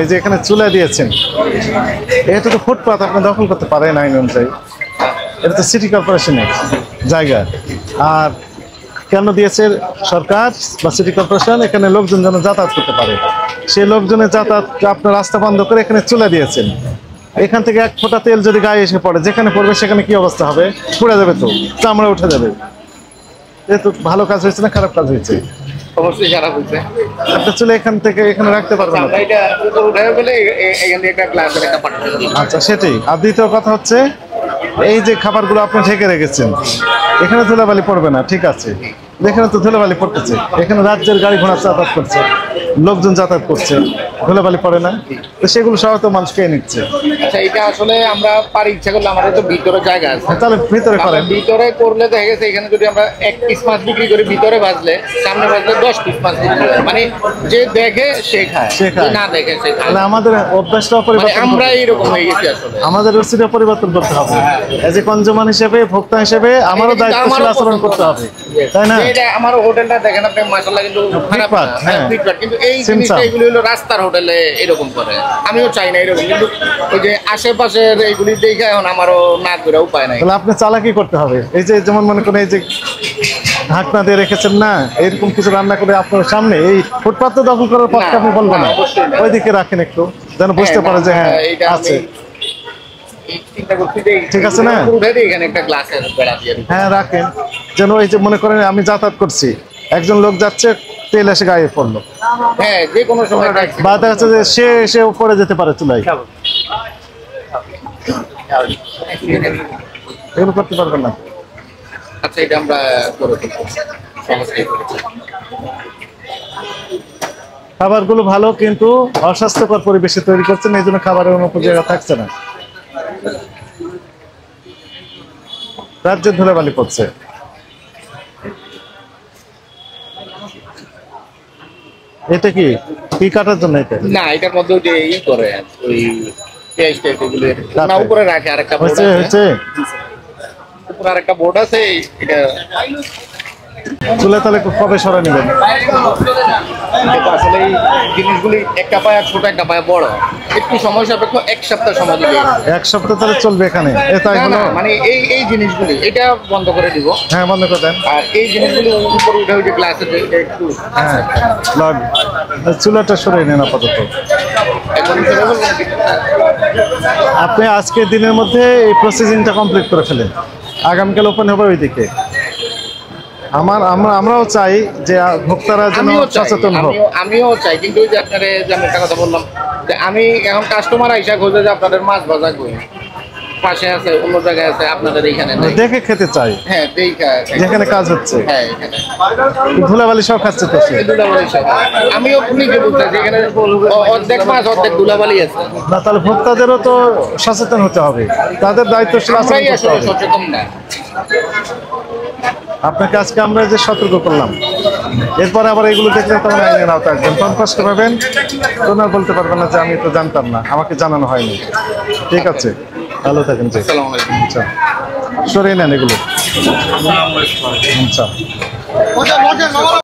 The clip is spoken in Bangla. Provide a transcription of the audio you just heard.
এই যে এখানে চুলা দিয়েছেন, এটা তো ফুটপাত আপনি দখল করতে পারেন আইন অনুযায়ী। এটা তো সিটি কর্পোরেশনের জায়গা। আর কেন দিয়েছে সরকার বা সিটি কর্পোরেশন? এখানে লোকজন যেন যাতায়াত করতে পারে, সেই লোকজনের যাতায়াত আপনার রাস্তা বন্ধ করে এখানে চুলা দিয়েছেন। এখান থেকে এক ফোঁটা তেল যদি গায়ে এসে পড়ে, যেখানে পড়বে সেখানে কি অবস্থা হবে? পুড়ে যাবে, তো চামড়া উঠে যাবে। যেহেতু ভালো কাজ হয়েছে না খারাপ কাজ হয়েছে? অবশ্যই খারাপ হয়েছে। একটা চুলা এখান থেকে এখানে রাখতে পারবেন না। আচ্ছা, সেটাই। আর দ্বিতীয় কথা হচ্ছে, এই যে খাবারগুলো আপনি ঢেকে রেখেছেন, এখানে ধুলাবালি পড়বে না, ঠিক আছে, এখানে তো ধুলাবালি পড়তেছে। এখানে রাজ্যের গাড়ি ঘোড়া যাতায়াত করছে, লোকজন যাতায়াত করছে, ধুলাবালি পড়ে না? তো সেগুলো সহ তো মানুষ খেয়ে নিচ্ছে। আচ্ছা, এটা আসলে আমরা পারি, ইচ্ছা করলে আমাদের তো ভিতরে জায়গা আছে, তাহলে ভিতরে করেন। ভিতরে করলে দেখা গেছে এখানে যদি আমরা 1 পিস মাছ বিক্রি করি, ভিতরে ভাজলে, সামনে ভাজলে 10 পিস মাছ বিক্রি হয়। মানে যে দেখে সে খায়, যে না দেখে সে খায়। তাহলে আমাদের অভ্যাসটা পরিবর্তন, আমরা এইরকম হয়ে গেছি আসলে। আমাদের রুচিটা পরিবর্তন করতে হবে। এজ এ কনজিউমার হিসেবে, ভোক্তা হিসেবে আমারও দায়িত্বশীল আচরণ করতে হবে, তাই না? এটা আমার হোটেলটা দেখেন আপনি, মাশাআল্লাহ কিন্তু খারাপ না, কিন্তু এই জিনিসটা এগুলো হলো রাস্তার হোটেলে এরকম করে। আমিও চাই না এরকম, কিন্তু ওই যে আশেপাশের এইগুলি দেখে এখন আমারও না করে উপায় নাই। তাহলে আপনি চালাকি করতে হবে। এই যে যেমন মনে করেন, এই যে ঢাকনা দিয়ে রেখেছেন না, এরকম কিছু রান্না করে আপনার সামনে এই ফুটপাত দখল করার পথে আপনি বলবেন না, ওইদিকে রাখেন একটু, যেন বুঝতে পারে যে হ্যাঁ আছে। ঠিক আছে না? হ্যাঁ, রাখেন। যেন এই যে মনে করেন আমি যাতায়াত করছি, একজন লোক যাচ্ছে, তেল এসে গায়ে পড়লো, হ্যাঁ, যে কোনো সময় বা দেখা যাচ্ছে যে সে এসে পড়ে যেতে পারে চুলাই, এগুলো করতে পারবেন না। আচ্ছা, এটা আমরা করে ফেলবো। খাবারগুলো ভালো, কিন্তু অস্বাস্থ্যকর পরিবেশে তৈরি করছেন, এই জন্য খাবারের অনুপযোগী জায়গা থাকছে না, রাজ্যের ধুলাবালি পড়ছে। এটা কি কি কাটার জন্য? এটা না, এটার মধ্যে ওই যে ই করে ওই পেঁয়াজ টাইপ এগুলো না উপরে রাখে, আরেকটা বোর্ড আছে, উপরে আরেকটা বোর্ড আছে। এটা চুলে তাহলে কবে সরাই নেবেন? আসলে এই জিনিসগুলি একটা পায়া ছোট, একটা পায়া বড়, একটু সময় সাপেক্ষ। 1 সপ্তাহ সময় দিবে। 1 সপ্তাহ তাহলে চলবে এখানে? তাই হলো, মানে এই জিনিসগুলি এটা বন্ধ করে দিব। হ্যাঁ, বন্ধ করে দেন। আর এই জিনিসগুলি উপরে উঠে ওই যে গ্লাসে একটু, হ্যাঁ, চুলাটা সরিয়ে নেন আপাতত। আপনি আজকের দিনের মধ্যে এই প্রসেসিংটা কমপ্লিট করে ফেলেন, আগামীকাল ওপেন হবে ওইদিকে। আমরাও চাই যে ভোক্তারা যেন সচেতন হোক। আমিও চাই, কিন্তু ওই যে আপনার যে আমি একটা কথা বললাম, যে আমি এখন কাস্টমার আইসা খোঁজে যে আপনাদের মাছ ভাজা কই, পাশে আছে, অন্য জায়গায় আছে, আপনাদের এইখানে দেখে খেতে চাই। হ্যাঁ, যেখানে কাজ হচ্ছে। হ্যাঁ, এখানে ধুলাবালি সব খাচ্ছে তো সে। আমিও নিজে বুঝতেছি এখানে অর্ধেক মাছ অর্ধেক ধুলাবালি আছে। না, তাহলে ভোক্তাদেরও তো সচেতন হতে হবে, তাদের দায়িত্বশীল আচরণ করতে হবে। সচেতন না। আপনাকে আজকে আমরা যে সতর্ক করলাম, এরপরে আবার এগুলো দেখলে তখন আইনের আওতায় আসবেন, কষ্ট পাবেন, তোমরা বলতে পারবেন না যে আমি তো জানতাম না, আমাকে জানানো হয়নি। ঠিক আছে, ভালো থাকেন। আচ্ছা, সরিয়ে নেন এগুলো। আচ্ছা।